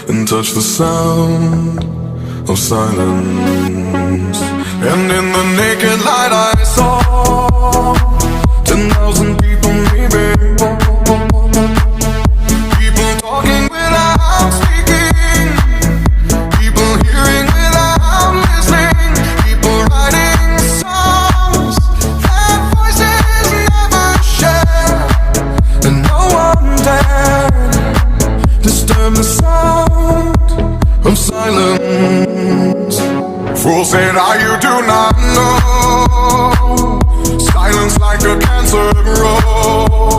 and touch the sound of silence. And in the naked light I saw 10,000 people maybe, people talking without speaking, people hearing without listening, people writing songs that voices never share, and no one dared disturb the sound of silence. Fools say that you do not know, silence like a cancer grows.